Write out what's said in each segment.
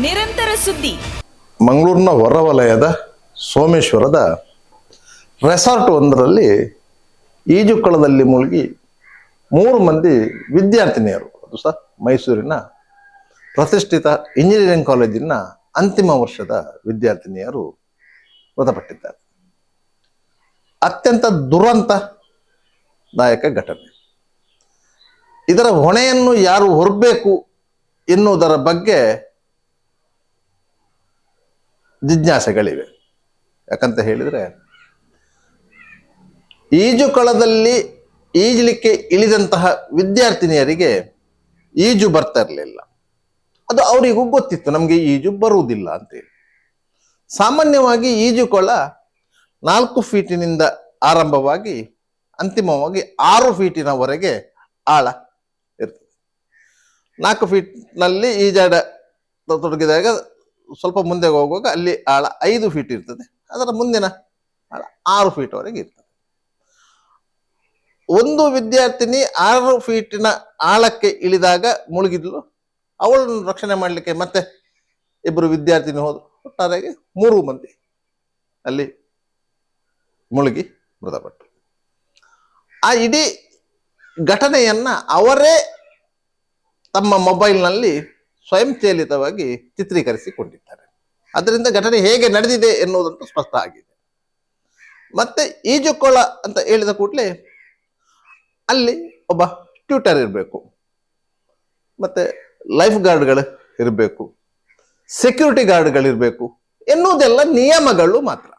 ನಿರಂತರ ಸುದ್ದಿ. ಮಂಗಳೂರಿನ ಹೊರವಲಯದ ಸೋಮೇಶ್ವರದ ರೆಸಾರ್ಟ್ ಒಂದರಲ್ಲಿ ಈಜುಕೊಳದಲ್ಲಿ ಮುಳುಗಿ 3 ಮಂದಿ ವಿದ್ಯಾರ್ಥಿನಿಯರು, ಅದು ಸಹ ಮೈಸೂರಿನ ಪ್ರತಿಷ್ಠಿತ ಇಂಜಿನಿಯರಿಂಗ್ ಕಾಲೇಜಿನ ಅಂತಿಮ ವರ್ಷದ ವಿದ್ಯಾರ್ಥಿನಿಯರು ಮೃತಪಟ್ಟಿದ್ದಾರೆ. ಅತ್ಯಂತ ದುರಂತದಾಯಕ ಘಟನೆ. ಇದರ ಹೊಣೆಯನ್ನು ಯಾರು ಹೊರಬೇಕು ಎನ್ನುವುದರ ಬಗ್ಗೆ ಜಿಜ್ಞಾಸೆಗಳಿವೆ. ಯಾಕಂತ ಹೇಳಿದರೆ, ಈಜುಕೊಳದಲ್ಲಿ ಈಜಲಿಕ್ಕೆ ಇಳಿದಂತಹ ವಿದ್ಯಾರ್ಥಿನಿಯರಿಗೆ ಈಜು ಬರ್ತಾ ಇರಲಿಲ್ಲ. ಅದು ಅವರಿಗೂ ಗೊತ್ತಿತ್ತು, ನಮಗೆ ಈಜು ಬರುವುದಿಲ್ಲ ಅಂತೇಳಿ. ಸಾಮಾನ್ಯವಾಗಿ ಈಜುಕೊಳ 4 ಫೀಟಿನಿಂದ ಆರಂಭವಾಗಿ ಅಂತಿಮವಾಗಿ 6 ಫೀಟಿನವರೆಗೆ ಆಳ ಇರ್ತದೆ. 4 ಫೀಟ್ನಲ್ಲಿ ಈಜಾಡ ತೊಡಗಿದಾಗ ಸ್ವಲ್ಪ ಮುಂದೆ ಹೋಗುವಾಗ ಅಲ್ಲಿ ಆಳ 5 ಫೀಟ್ ಇರ್ತದೆ. ಅದರ ಮುಂದಿನ ಆಳ 6 ಫೀಟ್ವರೆಗೆ ಇರ್ತದೆ. ಒಂದು ವಿದ್ಯಾರ್ಥಿನಿ 6 ಫೀಟಿನ ಆಳಕ್ಕೆ ಇಳಿದಾಗ ಮುಳುಗಿದ್ಲು. ಅವಳನ್ನು ರಕ್ಷಣೆ ಮಾಡಲಿಕ್ಕೆ ಮತ್ತೆ 2 ವಿದ್ಯಾರ್ಥಿನಿ ಹೋದ್ರು. ಒಟ್ಟಾರೆಯಾಗಿ 3 ಮಂದಿ ಅಲ್ಲಿ ಮುಳುಗಿ ಮೃತಪಟ್ಟರು. ಆ ಇಡೀ ಘಟನೆಯನ್ನ ಅವರೇ ತಮ್ಮ ಮೊಬೈಲ್ನಲ್ಲಿ ಸ್ವಯಂಚಾಲಿತವಾಗಿ ಚಿತ್ರೀಕರಿಸಿಕೊಂಡಿದ್ದಾರೆ. ಅದರಿಂದ ಘಟನೆ ಹೇಗೆ ನಡೆದಿದೆ ಎನ್ನುವುದಂತೂ ಸ್ಪಷ್ಟ ಆಗಿದೆ. ಮತ್ತೆ ಈಜುಕೊಳ ಅಂತ ಹೇಳಿದ ಕೂಡಲೇ ಅಲ್ಲಿ ಒಬ್ಬ ಟ್ಯೂಟರ್ ಇರಬೇಕು, ಮತ್ತೆ ಲೈಫ್ ಗಾರ್ಡ್ಗಳು ಇರಬೇಕು, ಸೆಕ್ಯೂರಿಟಿ ಗಾರ್ಡ್ಗಳಿರಬೇಕು ಎನ್ನುವುದೆಲ್ಲ ನಿಯಮಗಳು ಮಾತ್ರ.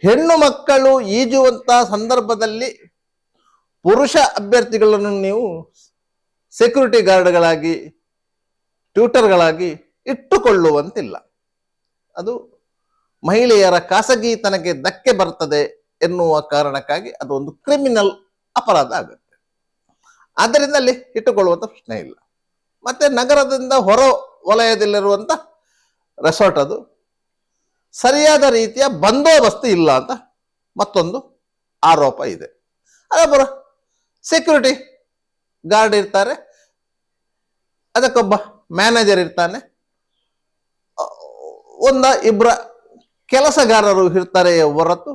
ಹೆಣ್ಣು ಮಕ್ಕಳು ಈಜುವಂತ ಸಂದರ್ಭದಲ್ಲಿ ಪುರುಷ ಅಭ್ಯರ್ಥಿಗಳನ್ನು ನೀವು ಸೆಕ್ಯೂರಿಟಿ ಗಾರ್ಡ್ಗಳಾಗಿ, ಟ್ಯೂಟರ್ಗಳಾಗಿ ಇಟ್ಟುಕೊಳ್ಳುವಂತಿಲ್ಲ. ಅದು ಮಹಿಳೆಯರ ಖಾಸಗಿತನಕ್ಕೆ ಧಕ್ಕೆ ಬರ್ತದೆ ಎನ್ನುವ ಕಾರಣಕ್ಕಾಗಿ ಅದು ಒಂದು ಕ್ರಿಮಿನಲ್ ಅಪರಾಧ ಆಗುತ್ತೆ. ಆದ್ದರಿಂದ ಅಲ್ಲಿ ಇಟ್ಟುಕೊಳ್ಳುವಂಥ ಪ್ರಶ್ನೆ ಇಲ್ಲ. ಮತ್ತೆ ನಗರದಿಂದ ಹೊರ ವಲಯದಲ್ಲಿರುವಂಥ ರೆಸಾರ್ಟ್, ಅದು ಸರಿಯಾದ ರೀತಿಯ ಬಂದೋಬಸ್ತ್ ಇಲ್ಲ ಅಂತ ಮತ್ತೊಂದು ಆರೋಪ ಇದೆ. ಅದೊಬ್ಬರ ಸೆಕ್ಯೂರಿಟಿ ಗಾರ್ಡ್ ಇರ್ತಾರೆ, ಅದಕ್ಕೊಬ್ಬ ಮ್ಯಾನೇಜರ್ ಇರ್ತಾನೆ, 1-2 ಕೆಲಸಗಾರರು ಇರ್ತಾರೆ ಹೊರತು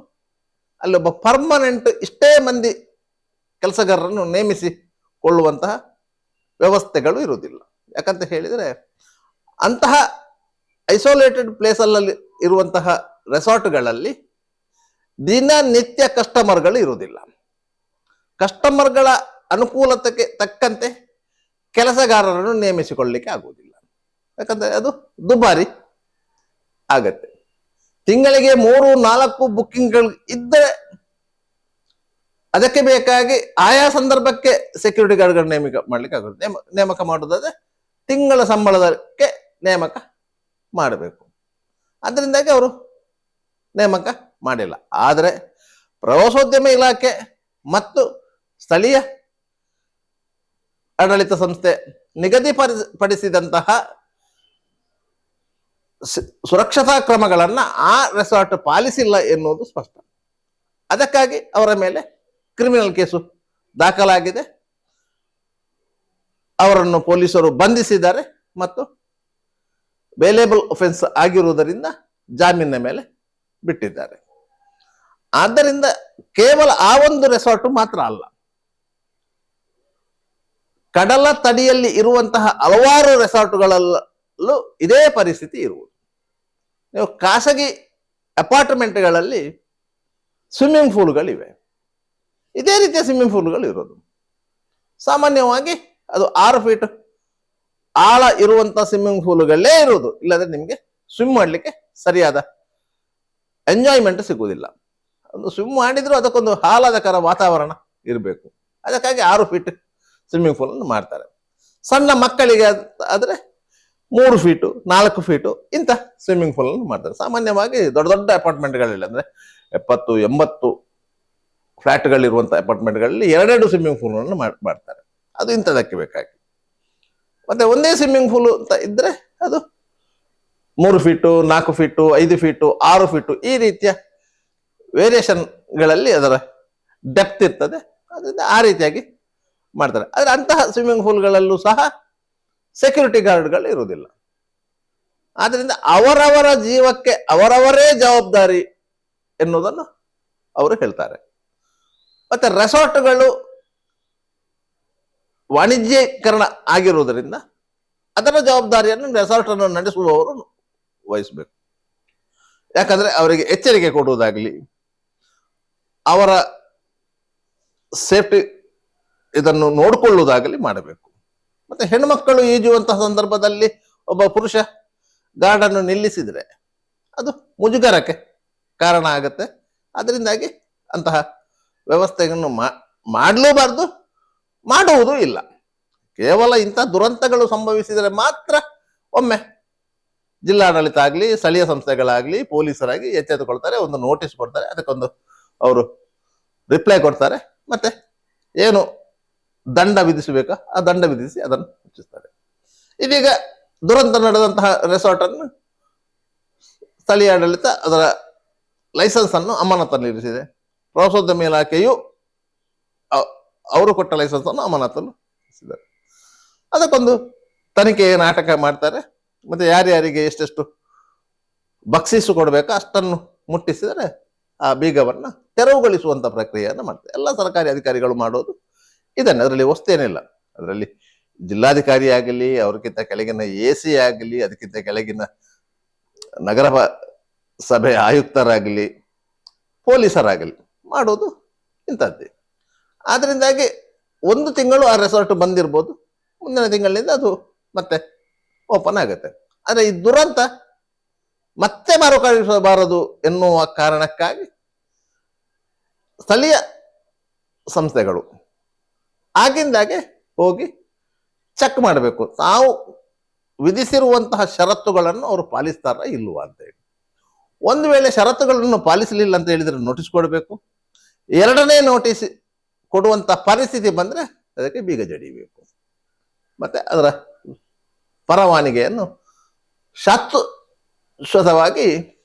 ಅಲ್ಲೊಬ್ಬ ಪರ್ಮನೆಂಟ್ ಇಷ್ಟೇ ಮಂದಿ ಕೆಲಸಗಾರರನ್ನು ನೇಮಿಸಿಕೊಳ್ಳುವಂತಹ ವ್ಯವಸ್ಥೆಗಳು ಇರುವುದಿಲ್ಲ. ಯಾಕಂತ ಹೇಳಿದರೆ, ಅಂತಹ ಐಸೋಲೇಟೆಡ್ ಪ್ಲೇಸಲ್ಲಿ ಇರುವಂತಹ ರೆಸಾರ್ಟ್ಗಳಲ್ಲಿ ದಿನನಿತ್ಯ ಕಸ್ಟಮರ್ಗಳು ಇರುವುದಿಲ್ಲ. ಕಸ್ಟಮರ್ಗಳ ಅನುಕೂಲತೆಗೆ ತಕ್ಕಂತೆ ಕೆಲಸಗಾರರನ್ನು ನೇಮಿಸಿಕೊಳ್ಳಲಿಕ್ಕೆ ಆಗುವುದಿಲ್ಲ. ಯಾಕಂದರೆ ಅದು ದುಬಾರಿ ಆಗತ್ತೆ. ತಿಂಗಳಿಗೆ 3-4 ಬುಕ್ಕಿಂಗ್ಗಳು ಇದ್ದರೆ ಅದಕ್ಕೆ ಬೇಕಾಗಿ ಆಯಾ ಸಂದರ್ಭಕ್ಕೆ ಸೆಕ್ಯೂರಿಟಿ ಗಾರ್ಡ್ಗಳು ನೇಮಕ ಮಾಡ್ಲಿಕ್ಕೆ ಆಗುತ್ತೆ. ನೇಮಕ ಮಾಡುವುದಾದ್ರೆ ತಿಂಗಳ ಸಂಬಳದಕ್ಕೆ ನೇಮಕ ಮಾಡಬೇಕು. ಅದರಿಂದಾಗಿ ಅವರು ನೇಮಕ ಮಾಡಿಲ್ಲ. ಆದರೆ ಪ್ರವಾಸೋದ್ಯಮ ಇಲಾಖೆ ಮತ್ತು ಸ್ಥಳೀಯ ಆಡಳಿತ ಸಂಸ್ಥೆ ನಿಗದಿಪಡಿಸಿದಂತಹ ಸುರಕ್ಷತಾ ಕ್ರಮಗಳನ್ನು ಆ ರೆಸಾರ್ಟ್ ಪಾಲಿಸಿಲ್ಲ ಎನ್ನುವುದು ಸ್ಪಷ್ಟ. ಅದಕ್ಕಾಗಿ ಅವರ ಮೇಲೆ ಕ್ರಿಮಿನಲ್ ಕೇಸು ದಾಖಲಾಗಿದೆ. ಅವರನ್ನು ಪೊಲೀಸರು ಬಂಧಿಸಿದ್ದಾರೆ ಮತ್ತು ಬೇಲೇಬಲ್ ಒಫೆನ್ಸ್ ಆಗಿರುವುದರಿಂದ ಜಾಮೀನಿನ ಮೇಲೆ ಬಿಟ್ಟಿದ್ದಾರೆ. ಆದ್ದರಿಂದ ಕೇವಲ ಆ ಒಂದು ರೆಸಾರ್ಟ್ ಮಾತ್ರ ಅಲ್ಲ, ಕಡಲ ತಡಿಯಲ್ಲಿ ಇರುವಂತಹ ಹಲವಾರು ರೆಸಾರ್ಟ್ಗಳಲ್ಲೂ ಇದೇ ಪರಿಸ್ಥಿತಿ ಇರುವುದು. ನೀವು ಖಾಸಗಿ ಅಪಾರ್ಟ್ಮೆಂಟ್ಗಳಲ್ಲಿ ಸ್ವಿಮ್ಮಿಂಗ್ ಪೂಲ್ಗಳಿವೆ, ಇದೇ ರೀತಿಯ ಸ್ವಿಮ್ಮಿಂಗ್ ಪೂಲ್ಗಳು ಇರೋದು. ಸಾಮಾನ್ಯವಾಗಿ ಅದು 6 ಫೀಟ್ ಆಳ ಇರುವಂತಹ ಸ್ವಿಮ್ಮಿಂಗ್ ಪೂಲ್ಗಳೇ ಇರುವುದು. ಇಲ್ಲದ್ರೆ ನಿಮಗೆ ಸ್ವಿಮ್ ಮಾಡಲಿಕ್ಕೆ ಸರಿಯಾದ ಎಂಜಾಯ್ಮೆಂಟ್ ಸಿಗುವುದಿಲ್ಲ. ಒಂದು ಸ್ವಿಮ್ ಮಾಡಿದ್ರು ಅದಕ್ಕೊಂದು ಆಹ್ಲಾದಕರ ವಾತಾವರಣ ಇರಬೇಕು. ಅದಕ್ಕಾಗಿ 6 ಫೀಟ್ ಸ್ವಿಮ್ಮಿಂಗ್ ಪೂಲ್ ಅನ್ನು ಮಾಡ್ತಾರೆ. ಸಣ್ಣ ಮಕ್ಕಳಿಗೆ ಆದರೆ 3 ಫೀಟು 4 ಫೀಟು ಇಂಥ ಸ್ವಿಮ್ಮಿಂಗ್ ಪೂಲ್ ಅನ್ನು ಮಾಡ್ತಾರೆ. ಸಾಮಾನ್ಯವಾಗಿ ದೊಡ್ಡ ದೊಡ್ಡ ಅಪಾರ್ಟ್ಮೆಂಟ್ಗಳಿಲ್ಲ, ಅಂದ್ರೆ 70-80 ಫ್ಲಾಟ್ಗಳಿರುವಂಥ ಅಪಾರ್ಟ್ಮೆಂಟ್ಗಳಲ್ಲಿ 2 ಸ್ವಿಮ್ಮಿಂಗ್ ಪೂಲ್ಗಳನ್ನು ಮಾಡ್ತಾರೆ. ಅದು ಇಂಥದಕ್ಕೆ ಬೇಕಾಗಿ. ಮತ್ತೆ ಒಂದೇ ಸ್ವಿಮ್ಮಿಂಗ್ ಪೂಲ್ ಅಂತ ಇದ್ರೆ ಅದು 3 ಫೀಟು 4 ಫೀಟು 5 ಫೀಟು 6 ಫೀಟು ಈ ರೀತಿಯ ವೇರಿಯೇಷನ್ಗಳಲ್ಲಿ ಅದರ ಡೆಪ್ತ್ ಇರ್ತದೆ. ಅದರಿಂದ ಆ ರೀತಿಯಾಗಿ ಮಾಡ್ತಾರೆ. ಆದರೆ ಅಂತಹ ಸ್ವಿಮ್ಮಿಂಗ್ ಪೂಲ್ಗಳಲ್ಲೂ ಸಹ ಸೆಕ್ಯೂರಿಟಿ ಗಾರ್ಡ್ಗಳು ಇರುವುದಿಲ್ಲ. ಆದ್ರಿಂದ ಅವರವರ ಜೀವಕ್ಕೆ ಅವರವರೇ ಜವಾಬ್ದಾರಿ ಎನ್ನುವುದನ್ನು ಅವರು ಹೇಳ್ತಾರೆ. ಮತ್ತೆ ರೆಸಾರ್ಟ್ಗಳು ವಾಣಿಜ್ಯೀಕರಣ ಆಗಿರುವುದರಿಂದ ಅದರ ಜವಾಬ್ದಾರಿಯನ್ನು ರೆಸಾರ್ಟ್ ಅನ್ನು ನಡೆಸುವವರು ವಹಿಸಬೇಕು. ಯಾಕಂದ್ರೆ ಅವರಿಗೆ ಎಚ್ಚರಿಕೆ ಕೊಡುವುದಾಗಲಿ, ಅವರ ಸೇಫ್ಟಿ ಇದನ್ನು ನೋಡಿಕೊಳ್ಳುವುದಾಗಲಿ ಮಾಡಬೇಕು. ಮತ್ತೆ ಹೆಣ್ಮಕ್ಕಳು ಈಜುವಂತಹ ಸಂದರ್ಭದಲ್ಲಿ ಒಬ್ಬ ಪುರುಷ ಗಾರ್ಡನ್ನು ನಿಲ್ಲಿಸಿದ್ರೆ ಅದು ಮುಜುಗರಕ್ಕೆ ಕಾರಣ ಆಗುತ್ತೆ. ಅದರಿಂದಾಗಿ ಅಂತಹ ವ್ಯವಸ್ಥೆಯನ್ನು ಮಾಡಲೂಬಾರ್ದು, ಮಾಡುವುದೂ ಇಲ್ಲ. ಕೇವಲ ಇಂಥ ದುರಂತಗಳು ಸಂಭವಿಸಿದರೆ ಮಾತ್ರ ಒಮ್ಮೆ ಜಿಲ್ಲಾಡಳಿತ ಆಗಲಿ, ಸ್ಥಳೀಯ ಸಂಸ್ಥೆಗಳಾಗಲಿ, ಪೊಲೀಸರಾಗಿ ಎಚ್ಚೆತ್ತುಕೊಳ್ತಾರೆ, ಒಂದು ನೋಟಿಸ್ ಕೊಡ್ತಾರೆ, ಅದಕ್ಕೊಂದು ಅವರು ರಿಪ್ಲೈ ಕೊಡ್ತಾರೆ, ಮತ್ತೆ ಏನು ದಂಡ ವಿಧಿಸಬೇಕಾ ಆ ದಂಡ ವಿಧಿಸಿ ಅದನ್ನು ಮುಚ್ಚಿಸ್ತಾರೆ. ಇದೀಗ ದುರಂತ ನಡೆದಂತಹ ರೆಸಾರ್ಟ್ ಅನ್ನು ಸ್ಥಳೀಯ ಆಡಳಿತ ಅದರ ಲೈಸೆನ್ಸ್ ಅನ್ನು ಅಮಾನತಲ್ಲಿರಿಸಿದೆ. ಪ್ರವಾಸೋದ್ಯಮ ಇಲಾಖೆಯು ಅವರು ಕೊಟ್ಟ ಲೈಸೆನ್ಸ್ ಅನ್ನು ಅಮಾನತನ್ನು ಇರಿಸಿದ್ದಾರೆ. ಅದಕ್ಕೊಂದು ತನಿಖೆ ನಾಟಕ ಮಾಡ್ತಾರೆ. ಮತ್ತೆ ಯಾರ್ಯಾರಿಗೆ ಎಷ್ಟೆಷ್ಟು ಬಕ್ಷೀಸು ಕೊಡಬೇಕು ಅಷ್ಟನ್ನು ಮುಟ್ಟಿಸಿದರೆ ಆ ಬೀಗವನ್ನ ತೆರವುಗೊಳಿಸುವಂತ ಪ್ರಕ್ರಿಯೆಯನ್ನು ಮಾಡ್ತಾರೆ. ಎಲ್ಲ ಸರ್ಕಾರಿ ಅಧಿಕಾರಿಗಳು ಮಾಡೋದು ಇದನ್ನೇ, ಅದರಲ್ಲಿ ಹೊಸ್ತೇನಿಲ್ಲ. ಅದರಲ್ಲಿ ಜಿಲ್ಲಾಧಿಕಾರಿ ಆಗಲಿ, ಅವ್ರಿಗಿಂತ ಕೆಳಗಿನ AC ಆಗಲಿ, ಅದಕ್ಕಿಂತ ಕೆಳಗಿನ ನಗರ ಸಭೆ ಆಯುಕ್ತರಾಗಲಿ, ಪೊಲೀಸರಾಗಲಿ ಮಾಡೋದು ಇಂಥದ್ದೇ. ಆದ್ರಿಂದಾಗಿ 1 ತಿಂಗಳು ಆ ರೆಸಾರ್ಟ್ ಬಂದಿರ್ಬೋದು, ಮುಂದಿನ ತಿಂಗಳಿಂದ ಅದು ಮತ್ತೆ ಓಪನ್ ಆಗುತ್ತೆ. ಆದರೆ ಈ ದುರಂತ ಮತ್ತೆ ಮರುಕಳಿಸಬಾರದು ಎನ್ನುವ ಕಾರಣಕ್ಕಾಗಿ ಸ್ಥಳೀಯ ಸಂಸ್ಥೆಗಳು ಆಗಿಂದಾಗೆ ಹೋಗಿ ಚೆಕ್ ಮಾಡಬೇಕು, ತಾವು ವಿಧಿಸಿರುವಂತಹ ಷರತ್ತುಗಳನ್ನು ಅವರು ಪಾಲಿಸ್ತಾರ ಇಲ್ವಾ ಅಂತ ಹೇಳಿ. ಒಂದು ವೇಳೆ ಷರತ್ತುಗಳನ್ನು ಪಾಲಿಸಲಿಲ್ಲ ಅಂತ ಹೇಳಿದ್ರೆ ನೋಟಿಸ್ ಕೊಡಬೇಕು. 2ನೇ ನೋಟಿಸ್ ಕೊಡುವಂತ ಪರಿಸ್ಥಿತಿ ಬಂದ್ರೆ ಅದಕ್ಕೆ ಬೀಗ ಜಡಿಬೇಕು. ಮತ್ತೆ ಅದರ ಪರವಾನಿಗೆಯನ್ನು ಶಾಶ್ವತವಾಗಿ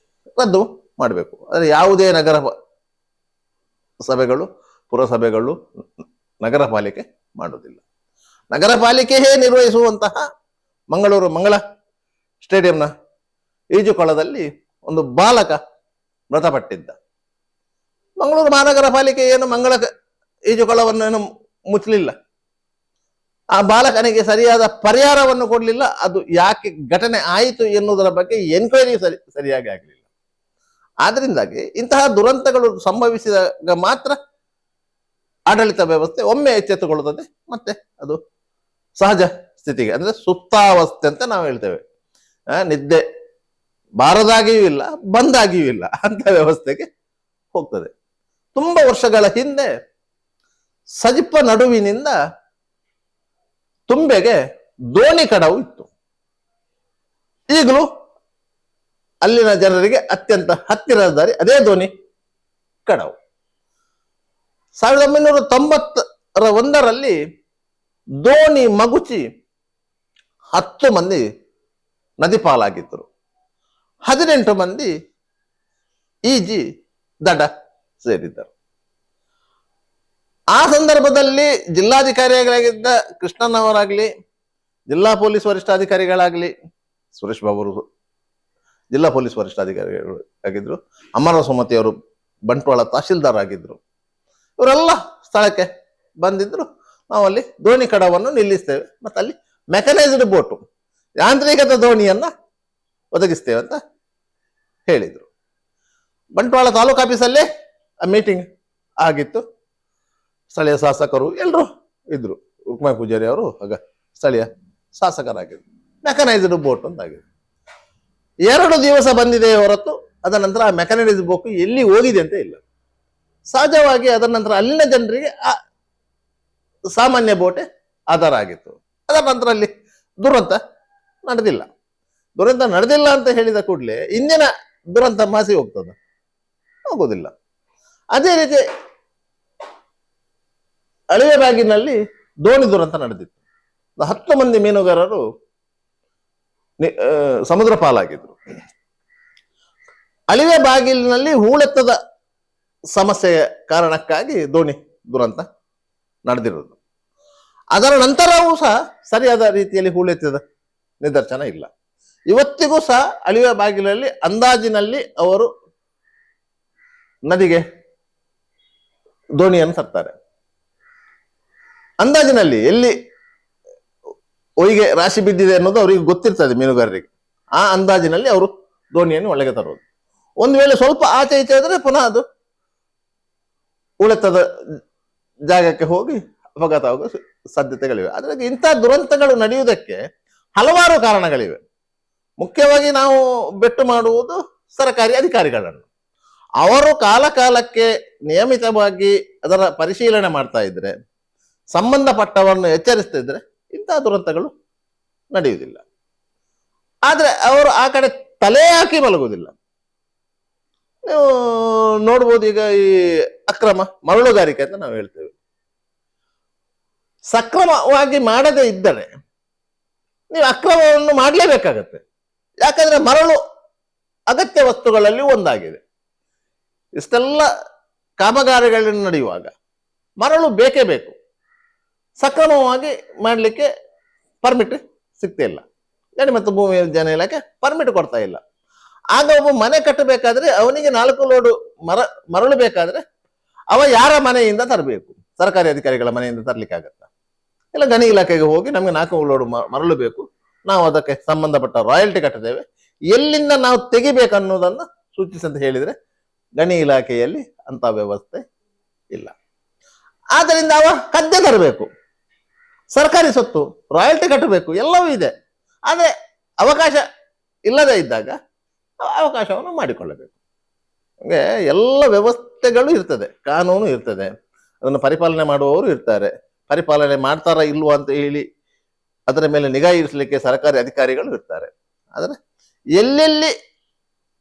ರದ್ದು ಮಾಡಬೇಕು. ಆದರೆ ಯಾವುದೇ ನಗರ ಸಭೆಗಳು, ಪುರಸಭೆಗಳು, ನಗರ ಪಾಲಿಕೆ ಮಾಡುವುದಿಲ್ಲ. ನಗರ ಪಾಲಿಕೆಯೇ ನಿರ್ವಹಿಸುವಂತಹ ಮಂಗಳೂರು ಮಂಗಳ ಸ್ಟೇಡಿಯಂನ ಈಜುಕೊಳದಲ್ಲಿ ಒಂದು ಬಾಲಕ ಮೃತಪಟ್ಟಿದ್ದ. ಮಂಗಳೂರು ಮಹಾನಗರ ಪಾಲಿಕೆ ಏನು ಮಂಗಳ ಈಜುಕೊಳವನ್ನು ಏನು ಮುಚ್ಚಲಿಲ್ಲ, ಆ ಬಾಲಕನಿಗೆ ಸರಿಯಾದ ಪರಿಹಾರವನ್ನು ಕೊಡಲಿಲ್ಲ. ಅದು ಯಾಕೆ ಘಟನೆ ಆಯಿತು ಎನ್ನುವುದರ ಬಗ್ಗೆ ಎನ್ಕ್ವೈರಿ ಸರಿಯಾಗಿ ಆಗಲಿಲ್ಲ. ಆದ್ರಿಂದಾಗಿ ಇಂತಹ ದುರಂತಗಳು ಸಂಭವಿಸಿದಾಗ ಮಾತ್ರ ಆಡಳಿತ ವ್ಯವಸ್ಥೆ ಒಮ್ಮೆ ಎಚ್ಚೆತ್ತುಕೊಳ್ಳುತ್ತದೆ, ಮತ್ತೆ ಅದು ಸಹಜ ಸ್ಥಿತಿಗೆ, ಅಂದ್ರೆ ಸುಪ್ತಾವಸ್ಥೆ ಅಂತ ನಾವು ಹೇಳ್ತೇವೆ, ನಿದ್ದೆ ಬಾರದಾಗಿಯೂ ಇಲ್ಲ, ಬಂದಾಗಿಯೂ ಇಲ್ಲ ಅಂತ ವ್ಯವಸ್ಥೆಗೆ ಹೋಗ್ತದೆ. ತುಂಬಾ ವರ್ಷಗಳ ಹಿಂದೆ ಸಜಿಪ ನಡುವಿನಿಂದ ತುಂಬೆಗೆ ದೋಣಿ ಕಡವು ಇತ್ತು. ಈಗಲೂ ಅಲ್ಲಿನ ಜನರಿಗೆ ಅತ್ಯಂತ ಹತ್ತಿರದ ದಾರಿ ಅದೇ ದೋಣಿ ಕಡವು. 1991ರಲ್ಲಿ ದೋಣಿ ಮಗುಚಿ 10 ಮಂದಿ ನದಿ ಪಾಲಾಗಿದ್ದರು, 18 ಮಂದಿ ಈಜಿ ದಡ ಸೇರಿದ್ದರು. ಆ ಸಂದರ್ಭದಲ್ಲಿ ಜಿಲ್ಲಾಧಿಕಾರಿಗಳಾಗಿದ್ದ ಕೃಷ್ಣನವರಾಗ್ಲಿ, ಜಿಲ್ಲಾ ಪೊಲೀಸ್ ವರಿಷ್ಠಾಧಿಕಾರಿಗಳಾಗ್ಲಿ, ಸುರೇಶ್ ಬಾಬು ಅವರು ಜಿಲ್ಲಾ ಪೊಲೀಸ್ ವರಿಷ್ಠಾಧಿಕಾರಿಗಳು ಆಗಿದ್ರು, ಅಮರ ಸುಮತಿ ಅವರು ಬಂಟ್ವಾಳ ತಹಶೀಲ್ದಾರ್ ಆಗಿದ್ರು, ಇವರೆಲ್ಲ ಸ್ಥಳಕ್ಕೆ ಬಂದಿದ್ರು. ನಾವು ಅಲ್ಲಿ ದೋಣಿ ಕಡವನ್ನು ನಿಲ್ಲಿಸ್ತೇವೆ, ಮತ್ತೆ ಅಲ್ಲಿ ಮೆಕನೈಸ್ಡ್ ಬೋಟು, ಯಾಂತ್ರಿಕದ ದೋಣಿಯನ್ನ ಒದಗಿಸ್ತೇವೆ ಅಂತ ಹೇಳಿದ್ರು. ಬಂಟ್ವಾಳ ತಾಲೂಕು ಆಫೀಸಲ್ಲೇ ಆ ಮೀಟಿಂಗ್ ಆಗಿತ್ತು. ಸ್ಥಳೀಯ ಶಾಸಕರು ಎಲ್ಲರೂ ಇದ್ರು, ಉಕ್ಮಾ ಪೂಜಾರಿ ಅವರು ಆಗ ಸ್ಥಳೀಯ ಶಾಸಕರಾಗಿದ್ರು. ಮೆಕನೈಸ್ಡ್ ಬೋಟ್ ಅಂತ ಆಗಿದೆ. 2 ದಿವಸ ಬಂದಿದೆ ಹೊರತು ಅದರ ನಂತರ ಆ ಮೆಕನೈಸ್ಡ್ ಬೋಟ್ ಎಲ್ಲಿ ಹೋಗಿದೆ ಅಂತ ಇಲ್ಲ. ಸಹಜವಾಗಿ ಅದರ ನಂತರ ಅಲ್ಲಿನ ಜನರಿಗೆ ಆ ಸಾಮಾನ್ಯ ಬೋಟೆ ಆಧಾರ ಆಗಿತ್ತು. ಅದರ ನಂತರ ಅಲ್ಲಿ ದುರಂತ ನಡೆದಿಲ್ಲ. ದುರಂತ ನಡೆದಿಲ್ಲ ಅಂತ ಹೇಳಿದ ಕೂಡಲೇ ಇಂದಿನ ದುರಂತ ಮಾಸಿ ಹೋಗ್ತದೆ? ಹೋಗೋದಿಲ್ಲ. ಅದೇ ರೀತಿ ಅಳಿವೆ ಬ್ಯಾಗಿನಲ್ಲಿ ದೋಣಿ ದುರಂತ ನಡೆದಿತ್ತು. 10 ಮಂದಿ ಮೀನುಗಾರರು ಸಮುದ್ರ ಪಾಲಾಗಿದ್ರು. ಅಳಿವೆ ಬಾಗಿಲಿನಲ್ಲಿ ಹೂಳೆತ್ತದ ಸಮಸ್ಯೆಯ ಕಾರಣಕ್ಕಾಗಿ ದೋಣಿ ದುರಂತ ನಡೆದಿರೋದು. ಅದರ ನಂತರವೂ ಸಹ ಸರಿಯಾದ ರೀತಿಯಲ್ಲಿ ಹೂಳೆತ್ತಿದ ನಿದರ್ಶನ ಇಲ್ಲ. ಇವತ್ತಿಗೂ ಸಹ ಅಳಿವೆ ಬಾಗಿಲಲ್ಲಿ ಅಂದಾಜಿನಲ್ಲಿ ಅವರು ನದಿಗೆ ದೋಣಿಯನ್ನು ತರ್ತಾರೆ. ಅಂದಾಜಿನಲ್ಲಿ ಎಲ್ಲಿ ಒಯ್ಗೆ ರಾಶಿ ಬಿದ್ದಿದೆ ಅನ್ನೋದು ಅವರಿಗೆ ಗೊತ್ತಿರ್ತದೆ ಮೀನುಗಾರರಿಗೆ. ಆ ಅಂದಾಜಿನಲ್ಲಿ ಅವರು ದೋಣಿಯನ್ನು ಒಳಗೆ ತರೋದು. ಒಂದು ವೇಳೆ ಸ್ವಲ್ಪ ಆಚೆ ಈಚೆ ಆದ್ರೆ ಪುನಃ ಅದು ಉಳಿತದ ಜಾಗಕ್ಕೆ ಹೋಗಿ ಅಪಘಾತ ಆಗುವ ಸಾಧ್ಯತೆಗಳಿವೆ. ಅದ್ರಾಗ ಇಂಥ ದುರಂತಗಳು ನಡೆಯುವುದಕ್ಕೆ ಹಲವಾರು ಕಾರಣಗಳಿವೆ. ಮುಖ್ಯವಾಗಿ ನಾವು ಬೆಟ್ಟು ಮಾಡುವುದು ಸರ್ಕಾರಿ ಅಧಿಕಾರಿಗಳನ್ನು. ಅವರು ಕಾಲ ಕಾಲಕ್ಕೆ ನಿಯಮಿತವಾಗಿ ಅದರ ಪರಿಶೀಲನೆ ಮಾಡ್ತಾ ಇದ್ರೆ, ಸಂಬಂಧಪಟ್ಟವರನ್ನು ಎಚ್ಚರಿಸ್ತಿದ್ರೆ ಇಂತಹ ದುರಂತಗಳು ನಡೆಯುವುದಿಲ್ಲ. ಆದ್ರೆ ಅವರು ಆ ಕಡೆ ತಲೆ ಹಾಕಿ ಮಲಗುವುದಿಲ್ಲ. ನೀವು ನೋಡ್ಬೋದು, ಈಗ ಈ ಅಕ್ರಮ ಮರಳುಗಾರಿಕೆ ಅಂತ ನಾವು ಹೇಳ್ತೇವೆ. ಸಕ್ರಮವಾಗಿ ಮಾಡದೇ ಇದ್ದರೆ ನೀವು ಅಕ್ರಮವನ್ನು ಮಾಡಲೇಬೇಕಾಗತ್ತೆ. ಯಾಕಂದ್ರೆ ಮರಳು ಅಗತ್ಯ ವಸ್ತುಗಳಲ್ಲಿ ಒಂದಾಗಿದೆ. ಇಷ್ಟೆಲ್ಲ ಕಾಮಗಾರಿಗಳನ್ನು ನಡೆಯುವಾಗ ಮರಳು ಬೇಕೇ ಬೇಕು. ಸಕ್ರಮವಾಗಿ ಮಾಡಲಿಕ್ಕೆ ಪರ್ಮಿಟ್ ಸಿಗ್ತಾ ಇಲ್ಲ. ಗಣಿ ಮತ್ತು ಭೂಮಿ ವಿಜ್ಞಾನ ಇಲಾಖೆ ಪರ್ಮಿಟ್ ಕೊಡ್ತಾ ಇಲ್ಲ. ಆಗ ಒಬ್ಬ ಮನೆ ಕಟ್ಟಬೇಕಾದ್ರೆ ಅವನಿಗೆ 4 ಲೋಡು ಮರಳು ಬೇಕಾದ್ರೆ ಅವ ಯಾರ ಮನೆಯಿಂದ ತರಬೇಕು? ಸರ್ಕಾರಿ ಅಧಿಕಾರಿಗಳ ಮನೆಯಿಂದ ತರ್ಲಿಕ್ಕೆ ಆಗತ್ತ? ಇಲ್ಲ, ಗಣಿ ಇಲಾಖೆಗೆ ಹೋಗಿ ನಮ್ಗೆ 4 ಲೋಡು ಮರಳು ಬೇಕು, ನಾವು ಅದಕ್ಕೆ ಸಂಬಂಧಪಟ್ಟ ರಾಯಲ್ಟಿ ಕಟ್ಟುತ್ತೇವೆ, ಎಲ್ಲಿಂದ ನಾವು ತೆಗಿಬೇಕನ್ನೋದನ್ನು ಸೂಚಿಸಿ ಅಂತ ಹೇಳಿದ್ರೆ ಗಣಿ ಇಲಾಖೆಯಲ್ಲಿ ಅಂತ ವ್ಯವಸ್ಥೆ ಇಲ್ಲ. ಆದ್ದರಿಂದ ಅವ ಕದ್ದೆ ತರಬೇಕು, ಸರ್ಕಾರಿ ಸೊತ್ತು, ರಾಯಲ್ಟಿ ಕಟ್ಟಬೇಕು, ಎಲ್ಲವೂ ಇದೆ. ಆದರೆ ಅವಕಾಶ ಇಲ್ಲದೆ ಇದ್ದಾಗ ಅವಕಾಶವನ್ನು ಮಾಡಿಕೊಳ್ಳಬೇಕು. ಹಂಗೆ ಎಲ್ಲ ವ್ಯವಸ್ಥೆಗಳು ಇರ್ತದೆ, ಕಾನೂನು ಇರ್ತದೆ, ಅದನ್ನು ಪರಿಪಾಲನೆ ಮಾಡುವವರು ಇರ್ತಾರೆ. ಪರಿಪಾಲನೆ ಮಾಡ್ತಾರಾ ಇಲ್ವಾ ಅಂತ ಹೇಳಿ ಅದರ ಮೇಲೆ ನಿಗಾ ಇರಿಸಲಿಕ್ಕೆ ಸರ್ಕಾರಿ ಅಧಿಕಾರಿಗಳು ಇರ್ತಾರೆ. ಆದರೆ ಎಲ್ಲೆಲ್ಲಿ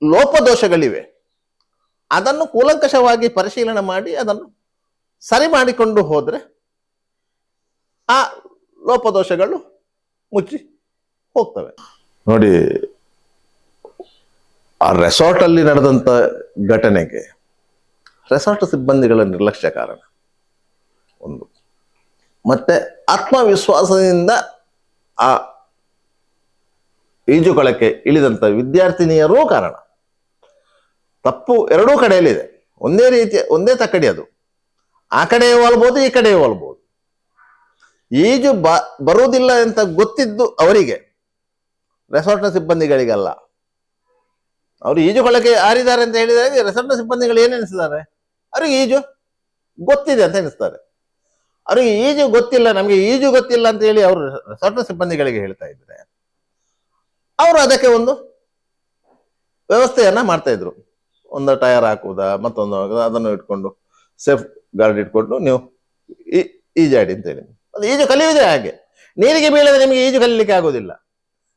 ಲೋಪದೋಷಗಳಿವೆ ಅದನ್ನು ಕೂಲಂಕಷವಾಗಿ ಪರಿಶೀಲನೆ ಮಾಡಿ ಅದನ್ನು ಸರಿ ಮಾಡಿಕೊಂಡು ಹೋದ್ರೆ ಆ ಲೋಪದೋಷಗಳು ಮುಚ್ಚಿ ಹೋಗ್ತವೆ. ನೋಡಿ, ಆ ರೆಸಾರ್ಟ್ ಅಲ್ಲಿ ನಡೆದಂತ ಘಟನೆಗೆ ರೆಸಾರ್ಟ್ ಸಿಬ್ಬಂದಿಗಳ ನಿರ್ಲಕ್ಷ್ಯ ಕಾರಣ ಒಂದು, ಮತ್ತೆ ಆತ್ಮವಿಶ್ವಾಸದಿಂದ ಆ ಈಜುಕೊಳಕ್ಕೆ ಇಳಿದಂತ ವಿದ್ಯಾರ್ಥಿನಿಯರೂ ಕಾರಣ. ತಪ್ಪು ಎರಡೂ ಕಡೆಯಲ್ಲಿದೆ. ಒಂದೇ ರೀತಿಯ ಒಂದೇ ತಕ್ಕಡಿ ಅದು. ಆ ಕಡೆ ಒಲ್ಬೋದು, ಈ ಕಡೆ ಒಲ್ಬೋದು. ಈಜು ಬರುವುದಿಲ್ಲ ಅಂತ ಗೊತ್ತಿದ್ದು ಅವರಿಗೆ, ರೆಸಾರ್ಟ್ನ ಸಿಬ್ಬಂದಿಗಳಿಗಲ್ಲ. ಅವರು ಈಜುಕೊಳಕ್ಕೆ ಹಾರಿದ್ದಾರೆ ಅಂತ ಹೇಳಿದಾಗ ರೆಸಾರ್ಟ್ನ ಸಿಬ್ಬಂದಿಗಳು ಏನ್ ಎನಿಸಿದ್ದಾರೆ? ಅವ್ರಿಗೆ ಈಜು ಗೊತ್ತಿದೆ ಅಂತ ಎನಿಸ್ತಾರೆ. ಅವ್ರಿಗೆ ಈಜು ಗೊತ್ತಿಲ್ಲ, ನಮ್ಗೆ ಈಜು ಗೊತ್ತಿಲ್ಲ ಅಂತ ಹೇಳಿ ಅವರು ರೆಸಾರ್ಟ್ನ ಸಿಬ್ಬಂದಿಗಳಿಗೆ ಹೇಳ್ತಾ ಇದ್ದಾರೆ. ಅವರು ಅದಕ್ಕೆ ಒಂದು ವ್ಯವಸ್ಥೆಯನ್ನ ಮಾಡ್ತಾ ಇದ್ರು. ಒಂದು ಟೈರ್ ಹಾಕುವುದಾ, ಮತ್ತೊಂದು ಅದನ್ನು ಇಟ್ಕೊಂಡು ಸೇಫ್ ಗಾರ್ಡ್ ಇಟ್ಕೊಂಡು ನೀವು ಈಜಾಡಿ ಅಂತ ಹೇಳಿ. ಅದು ಈಜು ಕಲಿಯುವುದೇ ಹಾಗೆ. ನೀರಿಗೆ ಬೀಳದೆ ನಿಮಗೆ ಈಜು ಕಲೀಲಿಕ್ಕೆ ಆಗೋದಿಲ್ಲ.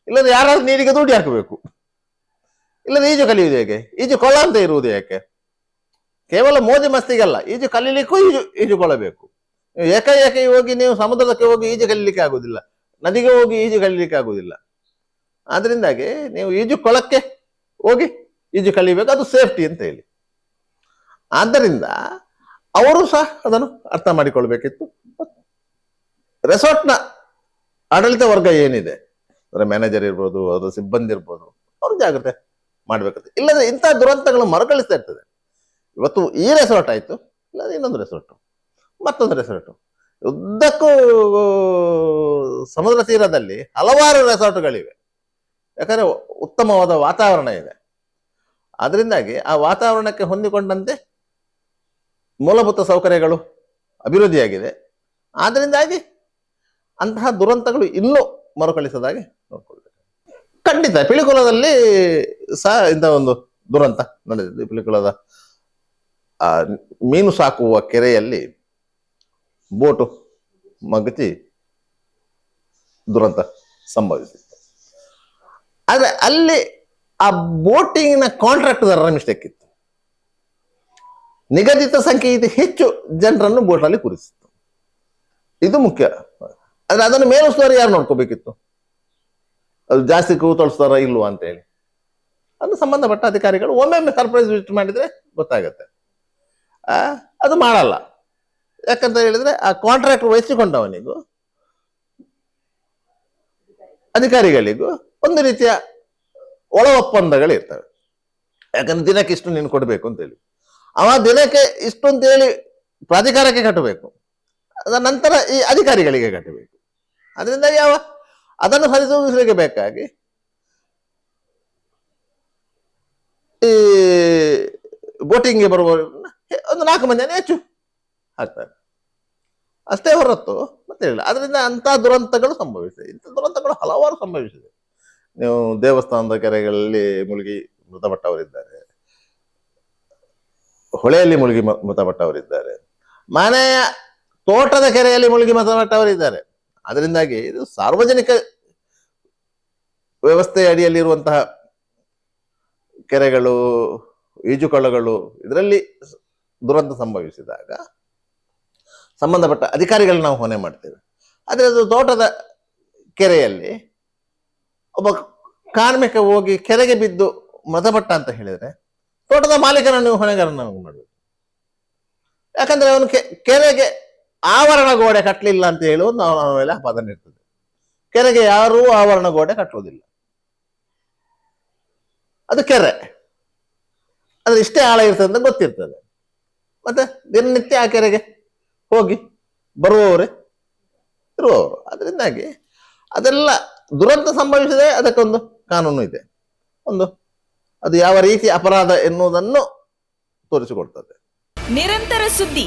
ಇಲ್ಲದ್ರೆ ಯಾರಾದ್ರೂ ನೀರಿಗೆ ದುಡ್ಡು ಹಾಕಬೇಕು. ಇಲ್ಲದ್ರೆ ಈಜು ಕಲಿಯುವುದು ಹೇಗೆ? ಈಜು ಕೊಳ ಅಂತ ಇರುವುದು ಯಾಕೆ? ಕೇವಲ ಮೋಜು ಮಸ್ತಿಗಲ್ಲ, ಈಜು ಕಲೀಲಿಕ್ಕೂ ಈಜುಕೊಳ್ಳಬೇಕು. ಏಕಾಏಕಿ ಹೋಗಿ ನೀವು ಸಮುದ್ರಕ್ಕೆ ಹೋಗಿ ಈಜು ಕಲೀಲಿಕ್ಕೆ ಆಗುದಿಲ್ಲ, ನದಿಗೆ ಹೋಗಿ ಈಜು ಕಲೀಲಿಕ್ಕೆ ಆಗುದಿಲ್ಲ. ಆದ್ರಿಂದಾಗಿ ನೀವು ಈಜು ಕೊಳಕ್ಕೆ ಹೋಗಿ ಈಜು ಕಲಿಬೇಕು, ಅದು ಸೇಫ್ಟಿ ಅಂತ ಹೇಳಿ. ಆದ್ದರಿಂದ ಅವರು ಸಹ ಅದನ್ನು ಅರ್ಥ ಮಾಡಿಕೊಳ್ಬೇಕಿತ್ತು. ರೆಸಾರ್ಟ್ನ ಆಡಳಿತ ವರ್ಗ ಏನಿದೆ, ಅದರ ಮ್ಯಾನೇಜರ್ ಇರ್ಬೋದು, ಅದರ ಸಿಬ್ಬಂದಿ ಇರ್ಬೋದು, ಅವರು ಜಾಗ್ರತೆ ಮಾಡ್ಬೇಕಂತ. ಇಲ್ಲದ್ರೆ ಇಂಥ ದುರಂತಗಳು ಮರುಕಳಿಸ್ತಾ ಇರ್ತದೆ. ಇವತ್ತು ಈ ರೆಸಾರ್ಟ್ ಆಯ್ತು, ಇಲ್ಲದ್ರೆ ಇನ್ನೊಂದು ರೆಸಾರ್ಟು, ಮತ್ತೊಂದು ರೆಸಾರ್ಟು. ಉದ್ದಕ್ಕೂ ಸಮುದ್ರ ತೀರದಲ್ಲಿ ಹಲವಾರು ರೆಸಾರ್ಟ್ಗಳಿವೆ. ಯಾಕಂದ್ರೆ ಉತ್ತಮವಾದ ವಾತಾವರಣ ಇದೆ. ಅದರಿಂದಾಗಿ ಆ ವಾತಾವರಣಕ್ಕೆ ಹೊಂದಿಕೊಂಡಂತೆ ಮೂಲಭೂತ ಸೌಕರ್ಯಗಳು ಅಭಿವೃದ್ಧಿಯಾಗಿದೆ. ಆದ್ರಿಂದಾಗಿ ಅಂತಹ ದುರಂತಗಳು ಇನ್ನೂ ಮರುಕಳಿಸದಾಗಿ ನೋಡ್ಕೊಳ್ಬೇಕು. ಖಂಡಿತ ಪಿಲಿಕುಳದಲ್ಲಿ ಸಹ ಇಂಥ ಒಂದು ದುರಂತ ನಡೆದಿದೆ. ಪಿಲಿಕುಳದ ಮೀನು ಸಾಕುವ ಕೆರೆಯಲ್ಲಿ ಬೋಟು ಮಗಚಿ ದುರಂತ ಸಂಭವಿಸಿತ್ತು. ಆದ್ರೆ ಅಲ್ಲಿ ಆ ಬೋಟಿಂಗ್ನ ಕಾಂಟ್ರಾಕ್ಟರ್ ಮಿಸ್ಟೇಕ್ ಇತ್ತು. ನಿಗದಿತ ಸಂಖ್ಯೆಗಿಂತ ಹೆಚ್ಚು ಜನರನ್ನು ಬೋಟ್ನಲ್ಲಿ ಕೂರಿಸಿತ್ತು. ಇದು ಮುಖ್ಯ. ಆದ್ರೆ ಅದನ್ನು ಮೇಲುಸ್ತುವಾರಿ ಯಾರು ನೋಡ್ಕೋಬೇಕಿತ್ತು? ಅದು ಜಾಸ್ತಿ ಕೂತೊಳಿಸ್ತಾರ ಇಲ್ವಾ ಅಂತ ಹೇಳಿ ಅದು ಸಂಬಂಧಪಟ್ಟ ಅಧಿಕಾರಿಗಳು ಒಮ್ಮೊಮ್ಮೆ ಸರ್ಪ್ರೈಸ್ ವಿಸಿಟ್ ಮಾಡಿದ್ರೆ ಗೊತ್ತಾಗತ್ತೆ. ಅದು ಮಾಡಲ್ಲ. ಯಾಕಂತ ಹೇಳಿದ್ರೆ ಆ ಕಾಂಟ್ರಾಕ್ಟ್ ವಹಿಸಿಕೊಂಡವನಿಗೂ ಅಧಿಕಾರಿಗಳಿಗೂ ಒಂದು ರೀತಿಯ ಒಳ ಒಪ್ಪಂದಗಳು ಇರ್ತವೆ. ಯಾಕಂದ್ರೆ ದಿನಕ್ಕೆ ಇಷ್ಟು ನೀನು ಕೊಡಬೇಕು ಅಂತೇಳಿ, ಅವ ದಿನಕ್ಕೆ ಇಷ್ಟು ಅಂತೇಳಿ ಪ್ರಾಧಿಕಾರಕ್ಕೆ ಕಟ್ಟಬೇಕು, ಅದರ ನಂತರ ಈ ಅಧಿಕಾರಿಗಳಿಗೆ ಕಟ್ಟಬೇಕು. ಅದರಿಂದ ಅದನ್ನು ಸರಿದೂಗಿಸಲಿಕ್ಕೆ ಬೇಕಾಗಿ ಈ ಬೋಟಿಂಗ್ಗೆ ಬರುವವರನ್ನ ಒಂದು 4 ಮಂದಿನೇ ಹೆಚ್ಚು ಹಾಕ್ತಾರೆ ಅಷ್ಟೇ ಹೊರತು ಮತ್ತೆ ಇಲ್ಲ. ಅದರಿಂದ ಅಂಥ ದುರಂತಗಳು ಸಂಭವಿಸಿದೆ. ಇಂಥ ದುರಂತಗಳು ಹಲವಾರು ಸಂಭವಿಸಿದೆ. ನೀವು ದೇವಸ್ಥಾನದ ಕೆರೆಗಳಲ್ಲಿ ಮುಳುಗಿ ಮೃತಪಟ್ಟವರಿದ್ದಾರೆ, ಹೊಳೆಯಲ್ಲಿ ಮುಳುಗಿ ಮೃತಪಟ್ಟವರಿದ್ದಾರೆ, ಮನೆಯ ತೋಟದ ಕೆರೆಯಲ್ಲಿ ಮುಳುಗಿ ಮೃತಪಟ್ಟವರಿದ್ದಾರೆ. ಅದರಿಂದಾಗಿ ಇದು ಸಾರ್ವಜನಿಕ ವ್ಯವಸ್ಥೆಯ ಅಡಿಯಲ್ಲಿರುವಂತಹ ಕೆರೆಗಳು, ಈಜುಕೊಳಗಳು, ಇದರಲ್ಲಿ ದುರಂತ ಸಂಭವಿಸಿದಾಗ ಸಂಬಂಧಪಟ್ಟ ಅಧಿಕಾರಿಗಳನ್ನ ನಾವು ಹೊಣೆ ಮಾಡ್ತೇವೆ. ಆದರೆ ಅದು ತೋಟದ ಕೆರೆಯಲ್ಲಿ ಒಬ್ಬ ಕಾರ್ಮಿಕ ಹೋಗಿ ಕೆರೆಗೆ ಬಿದ್ದು ಮೃತಪಟ್ಟ ಅಂತ ಹೇಳಿದ್ರೆ ತೋಟದ ಮಾಲೀಕನ ನೀವು ಹೊಣೆಗಾರನ ಮಾಡಬೇಕು. ಯಾಕಂದ್ರೆ ಅವನು ಕೆರೆಗೆ ಆವರಣ ಗೋಡೆ ಕಟ್ಟಲಿಲ್ಲ ಅಂತ ಹೇಳುವುದು ನಾವು ಅವನ ಮೇಲೆ ಆಪಾದನೆ ಇರ್ತದೆ. ಕೆರೆಗೆ ಯಾರೂ ಆವರಣ ಗೋಡೆ ಕಟ್ಟುವುದಿಲ್ಲ, ಅದು ಕೆರೆ, ಅದು ಇಷ್ಟೇ ಆಳ ಇರ್ತದೆ ಅಂತ ಗೊತ್ತಿರ್ತದೆ. ಮತ್ತೆ ದಿನನಿತ್ಯ ಆ ಕೆರೆಗೆ ಹೋಗಿ ಬರುವವರೇ ಇರುವವರು. ಅದರಿಂದಾಗಿ ಅದೆಲ್ಲ ದುರಂತ ಸಂಭವಿಸಿದೆ, ಅದಕ್ಕೊಂದು ಕಾನೂನು ಇದೆ, ಅದು ಯಾವ ರೀತಿ ಅಪರಾಧ ಎನ್ನುವುದನ್ನು ತೋರಿಸಿಕೊಡ್ತದೆ. ನಿರಂತರ ಸುದ್ದಿ